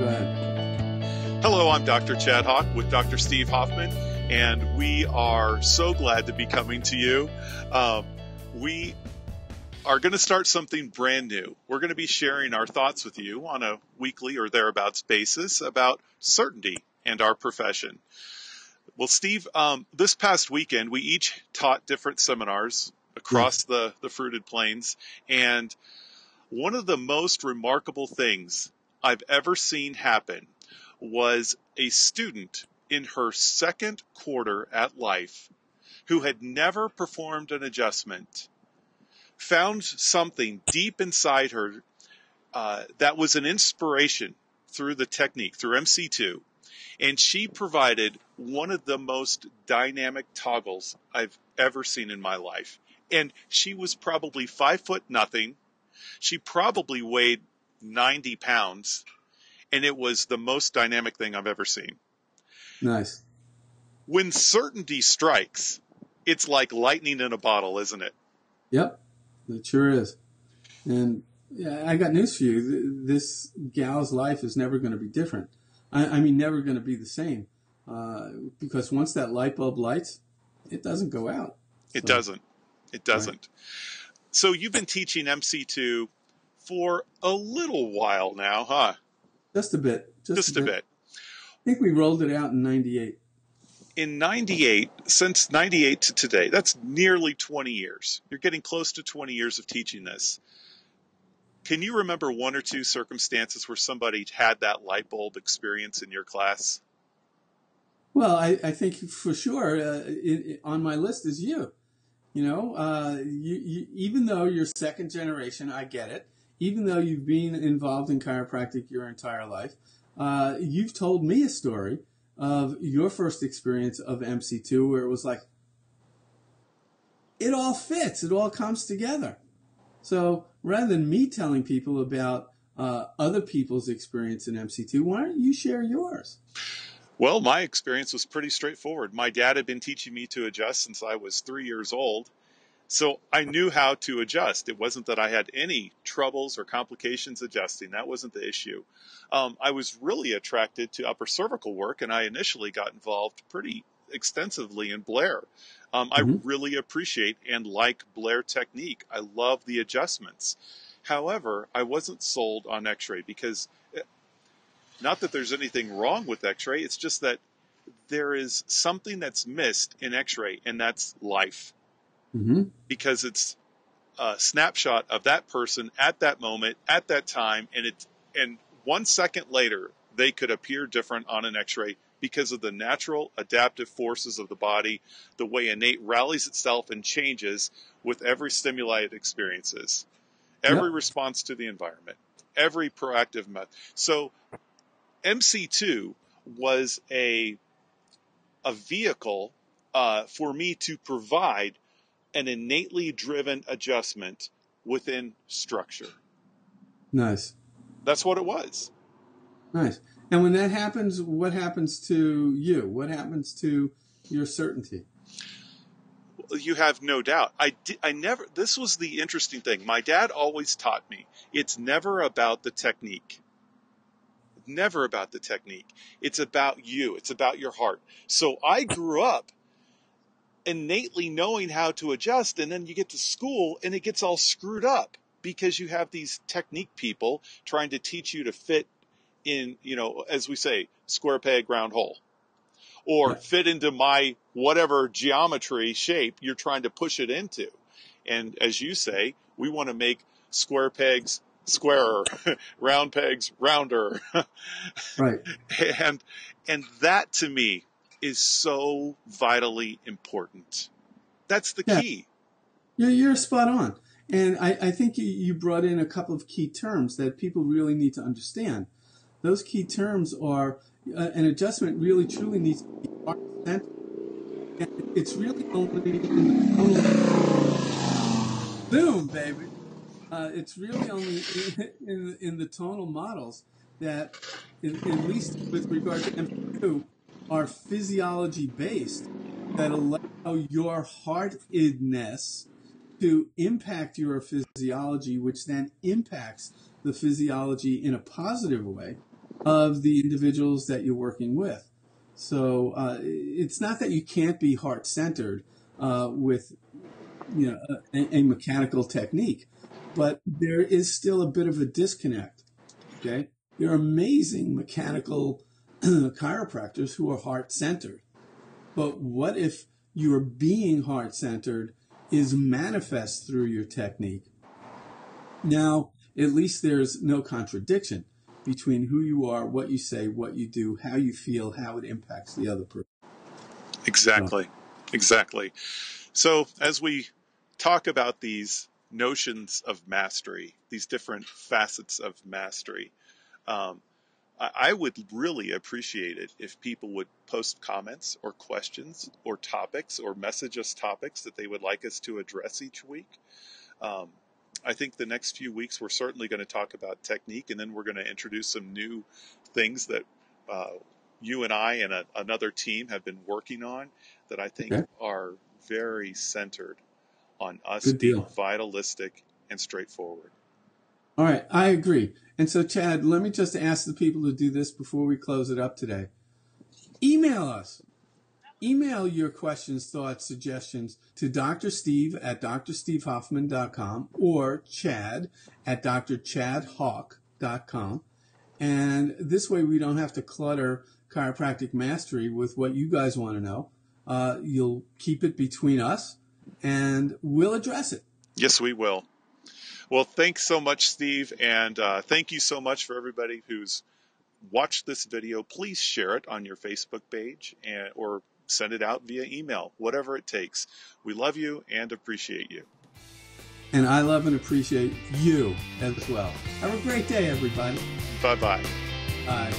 Go ahead. Hello, I'm Dr. Chad Hawk with Dr. Steve Hoffman, and we are so glad to be coming to you. We are going to start something brand new. We're going to be sharing our thoughts with you on a weekly or thereabouts basis about certainty and our profession. Well, Steve, this past weekend, we each taught different seminars across the fruited plains, and one of the most remarkable things I've ever seen happen was a student in her second quarter at life who had never performed an adjustment found something deep inside her that was an inspiration through the technique, through MC2. And she provided one of the most dynamic toggles I've ever seen in my life. And she was probably 5'0". She probably weighed 90 pounds. And it was the most dynamic thing I've ever seen. Nice. When certainty strikes, it's like lightning in a bottle, isn't it? Yep, it sure is. And yeah, I got news for you. This gal's life is never going to be different. I mean, never going to be the same. Because once that light bulb lights, it doesn't go out. It doesn't. It doesn't. Right. So you've been teaching MC2 for a little while now, huh? Just a bit. Just a bit. I think we rolled it out in 98. In 98, since 98 to today, that's nearly 20 years. You're getting close to 20 years of teaching this. Can you remember one or two circumstances where somebody had that light bulb experience in your class? Well, I think for sure on my list is you. You know, you, even though you're second generation, I get it. Even though you've been involved in chiropractic your entire life, you've told me a story of your first experience of MC2 where it was like, it all fits, it all comes together. So rather than me telling people about other people's experience in MC2, why don't you share yours? Well, my experience was pretty straightforward. My dad had been teaching me to adjust since I was 3 years old. So I knew how to adjust. It wasn't that I had any troubles or complications adjusting. That wasn't the issue. I was really attracted to upper cervical work, and I initially got involved pretty extensively in Blair. I really appreciate and like Blair technique. I love the adjustments. However, I wasn't sold on X-ray because, not that there's anything wrong with X-ray, it's just that there is something that's missed in X-ray, and that's life. Because it's a snapshot of that person at that moment, at that time, and 1 second later, they could appear different on an X-ray because of the natural adaptive forces of the body, the way innate rallies itself and changes with every stimuli it experiences, every response to the environment, every proactive method. So MC2 was a vehicle for me to provide an innately driven adjustment within structure. Nice. That's what it was. Nice. And when that happens, what happens to you? What happens to your certainty? You have no doubt. This was the interesting thing. My dad always taught me, it's never about the technique. Never about the technique. It's about you. It's about your heart. So I grew up innately knowing how to adjust, and then you get to school and it gets all screwed up because you have these technique people trying to teach you to fit in, as we say, square peg, round hole, or fit into my whatever geometry shape you're trying to push it into. And as you say, we want to make square pegs squarer, round pegs rounder. Right. And that to me is so vitally important. That's the key. You're spot on. And I think you brought in a couple of key terms that people really need to understand. Those key terms are an adjustment really truly needs to be heart-centered. And it's really only boom, baby. It's really only in the tonal models that, at least with regard to MC2, are physiology-based that allow your heartedness to impact your physiology, which then impacts the physiology in a positive way. of the individuals that you're working with. So it's not that you can't be heart-centered with a mechanical technique, but there is still a bit of a disconnect. Okay, there are amazing mechanical chiropractors who are heart-centered, but what if your being heart-centered is manifest through your technique? Now, at least there's no contradiction between who you are, what you say, what you do, how you feel, how it impacts the other person. Exactly. Exactly. So as we talk about these notions of mastery, these different facets of mastery, I would really appreciate it if people would post comments or questions or topics or message us topics that they would like us to address each week. I think the next few weeks we're certainly going to talk about technique, and then we're going to introduce some new things that you and I and another team have been working on that I think are very centered on us being vitalistic and straightforward. All right, I agree. And so, Chad, let me just ask the people to do this before we close it up today. Email us. Email your questions, thoughts, suggestions to Dr. Steve at drstevehoffman.com or Chad at drchadhawk.com. And this way we don't have to clutter chiropractic mastery with what you guys want to know. You'll keep it between us, and we'll address it. Yes, we will. Well, thanks so much, Steve, and thank you so much for everybody who's watched this video. Please share it on your Facebook page or send it out via email, whatever it takes. We love you and appreciate you. And I love and appreciate you as well. Have a great day, everybody. Bye-bye. Bye.